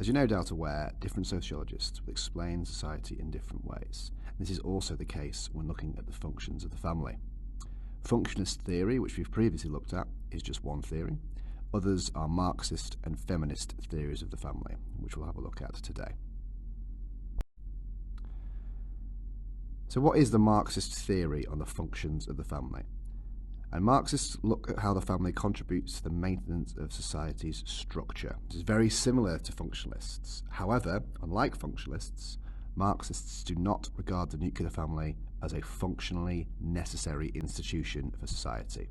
As you're no doubt aware, different sociologists will explain society in different ways. This is also the case when looking at the functions of the family. Functionalist theory, which we've previously looked at, is just one theory. Others are Marxist and Feminist theories of the family, which we'll have a look at today. So what is the Marxist theory on the functions of the family? And Marxists look at how the family contributes to the maintenance of society's structure. This is very similar to functionalists. However, unlike functionalists, Marxists do not regard the nuclear family as a functionally necessary institution for society.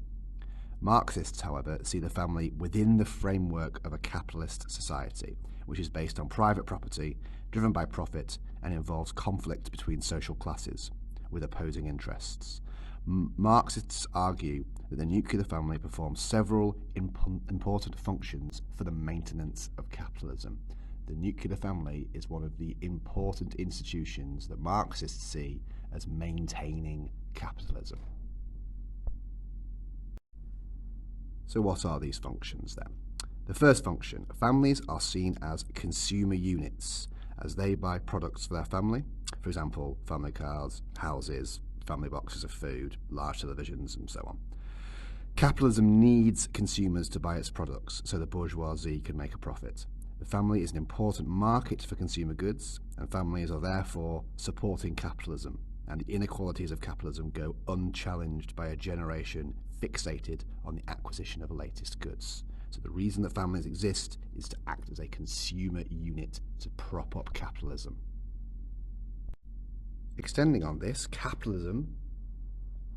Marxists, however, see the family within the framework of a capitalist society, which is based on private property, driven by profit, and involves conflict between social classes with opposing interests. Marxists argue that the nuclear family performs several important functions for the maintenance of capitalism. The nuclear family is one of the important institutions that Marxists see as maintaining capitalism. So what are these functions then? The first function, families are seen as consumer units, as they buy products for their family, for example, family cars, houses, family boxes of food, large televisions, and so on. Capitalism needs consumers to buy its products so the bourgeoisie can make a profit. The family is an important market for consumer goods, and families are therefore supporting capitalism, and the inequalities of capitalism go unchallenged by a generation fixated on the acquisition of the latest goods. So the reason that families exist is to act as a consumer unit to prop up capitalism. Extending on this, capitalism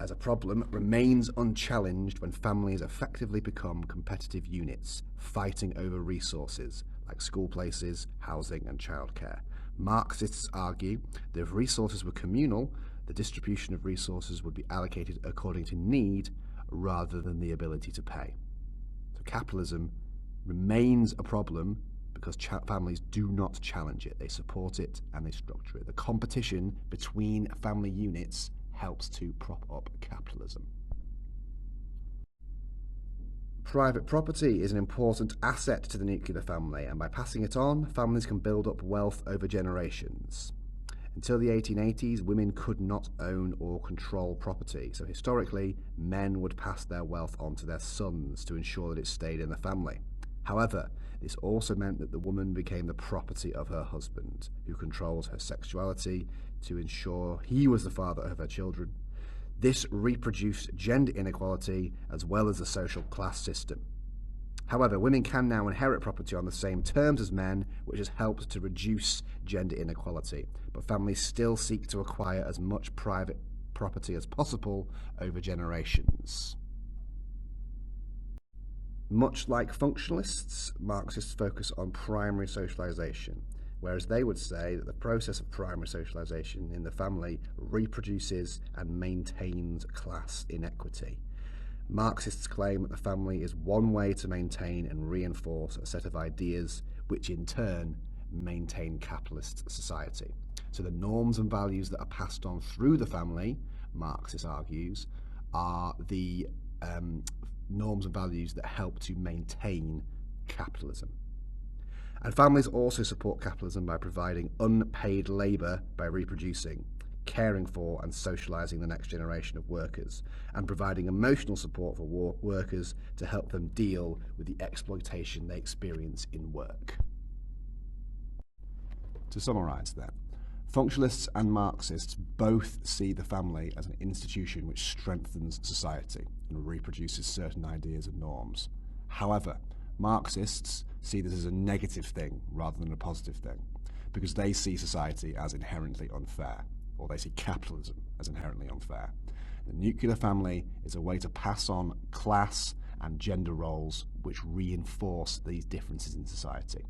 as a problem remains unchallenged when families effectively become competitive units, fighting over resources like school places, housing and childcare. Marxists argue that if resources were communal, the distribution of resources would be allocated according to need rather than the ability to pay. So capitalism remains a problem because families do not challenge it. They support it and they structure it. The competition between family units helps to prop up capitalism. Private property is an important asset to the nuclear family, and by passing it on, families can build up wealth over generations. Until the 1880s, women could not own or control property, so historically, men would pass their wealth on to their sons to ensure that it stayed in the family. However, this also meant that the woman became the property of her husband, who controlled her sexuality to ensure he was the father of her children. This reproduced gender inequality as well as the social class system. However, women can now inherit property on the same terms as men, which has helped to reduce gender inequality, but families still seek to acquire as much private property as possible over generations. Much like functionalists, Marxists focus on primary socialization, whereas they would say that the process of primary socialization in the family reproduces and maintains class inequity. Marxists claim that the family is one way to maintain and reinforce a set of ideas which in turn maintain capitalist society. So the norms and values that are passed on through the family, Marxist argues, are the norms and values that help to maintain capitalism. And families also support capitalism by providing unpaid labour by reproducing, caring for and socialising the next generation of workers, and providing emotional support for workers to help them deal with the exploitation they experience in work. To summarise then, functionalists and Marxists both see the family as an institution which strengthens society and reproduces certain ideas and norms. However, Marxists see this as a negative thing rather than a positive thing, because they see society as inherently unfair, or they see capitalism as inherently unfair. The nuclear family is a way to pass on class and gender roles which reinforce these differences in society.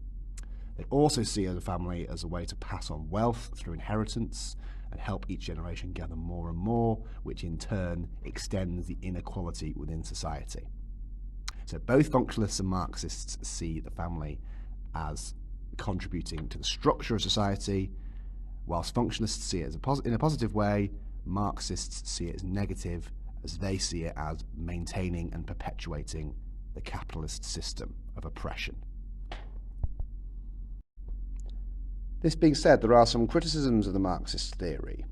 They also see the family as a way to pass on wealth through inheritance and help each generation gather more and more, which in turn extends the inequality within society. So both functionalists and Marxists see the family as contributing to the structure of society, whilst functionalists see it as in a positive way, Marxists see it as negative, as they see it as maintaining and perpetuating the capitalist system of oppression. This being said, there are some criticisms of the Marxist theory.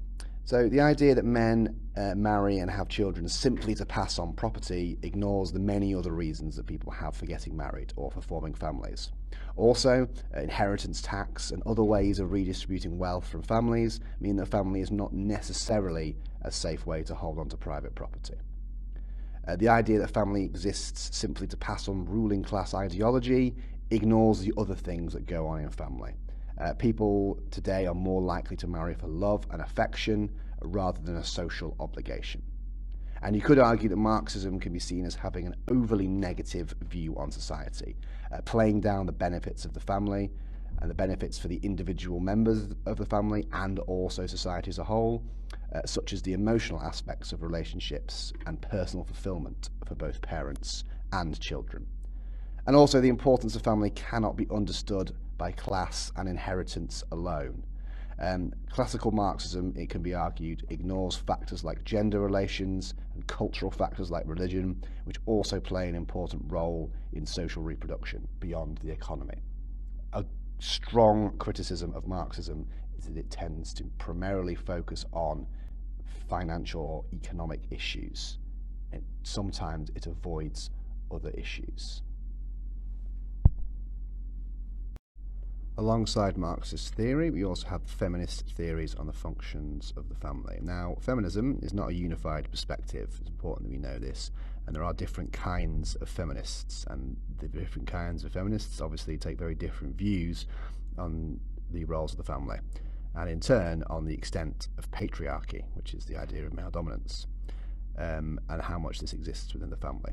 So the idea that men marry and have children simply to pass on property ignores the many other reasons that people have for getting married or for forming families. Also, inheritance tax and other ways of redistributing wealth from families mean that family is not necessarily a safe way to hold on to private property. The idea that family exists simply to pass on ruling class ideology ignores the other things that go on in family. People today are more likely to marry for love and affection rather than a social obligation. And you could argue that Marxism can be seen as having an overly negative view on society, playing down the benefits of the family and the benefits for the individual members of the family and also society as a whole, such as the emotional aspects of relationships and personal fulfillment for both parents and children. And also the importance of family cannot be understood by class and inheritance alone. Classical Marxism, it can be argued, ignores factors like gender relations and cultural factors like religion, which also play an important role in social reproduction beyond the economy. A strong criticism of Marxism is that it tends to primarily focus on financial or economic issues, and sometimes it avoids other issues. Alongside Marxist theory, we also have feminist theories on the functions of the family. Now, feminism is not a unified perspective. It's important that we know this. And there are different kinds of feminists. And the different kinds of feminists obviously take very different views on the roles of the family. And in turn, on the extent of patriarchy, which is the idea of male dominance, and how much this exists within the family.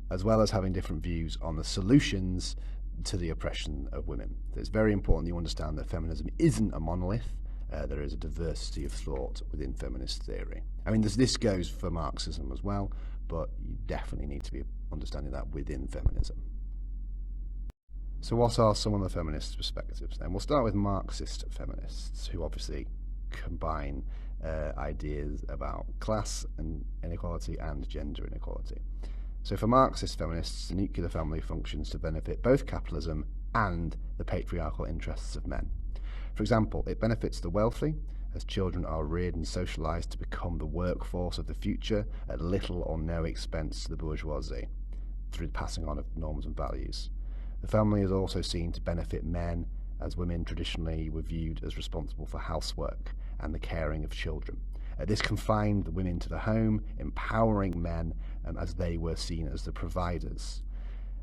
As well as having different views on the solutions to the oppression of women. So it's very important you understand that feminism isn't a monolith. There is a diversity of thought within feminist theory. I mean, this goes for Marxism as well, but you definitely need to be understanding that within feminism. So what are some of the feminist perspectives then? We'll start with Marxist feminists, who obviously combine ideas about class and inequality and gender inequality. So for Marxist feminists, the nuclear family functions to benefit both capitalism and the patriarchal interests of men. For example, it benefits the wealthy, as children are reared and socialised to become the workforce of the future at little or no expense to the bourgeoisie, through the passing on of norms and values. The family is also seen to benefit men, as women traditionally were viewed as responsible for housework and the caring of children. This confined the women to the home, empowering men as they were seen as the providers.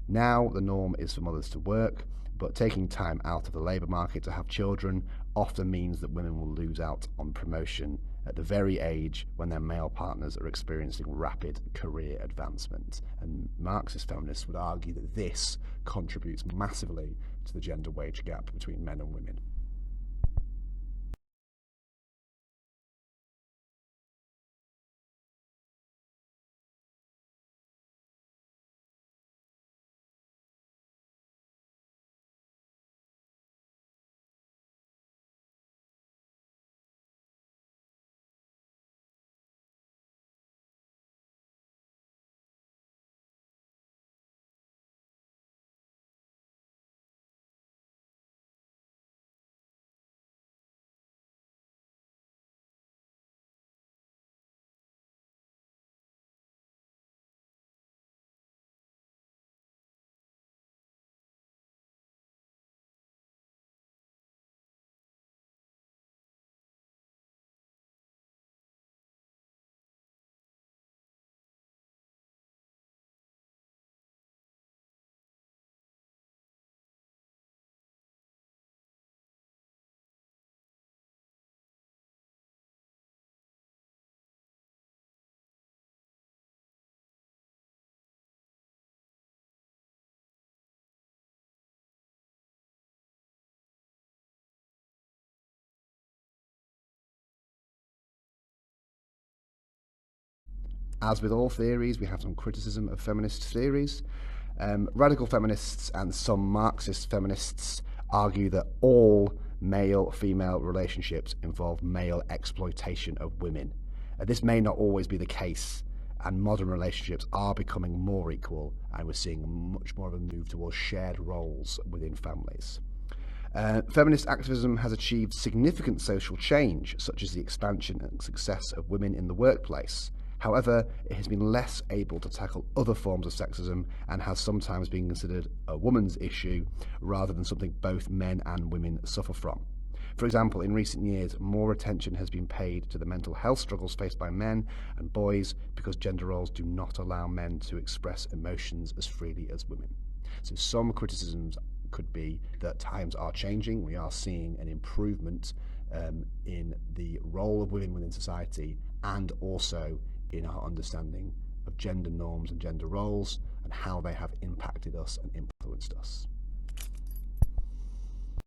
Now the norm is for mothers to work, but taking time out of the labour market to have children often means that women will lose out on promotion at the very age when their male partners are experiencing rapid career advancement. And Marxist feminists would argue that this contributes massively to the gender wage gap between men and women. As with all theories, we have some criticism of feminist theories. Radical feminists and some Marxist feminists argue that all male-female relationships involve male exploitation of women. This may not always be the case, and modern relationships are becoming more equal, and we're seeing much more of a move towards shared roles within families. Feminist activism has achieved significant social change, such as the expansion and success of women in the workplace. However, it has been less able to tackle other forms of sexism and has sometimes been considered a woman's issue rather than something both men and women suffer from. For example, in recent years, more attention has been paid to the mental health struggles faced by men and boys because gender roles do not allow men to express emotions as freely as women. So some criticisms could be that times are changing. We are seeing an improvement in the role of women within society and also in our understanding of gender norms and gender roles and how they have impacted us and influenced us.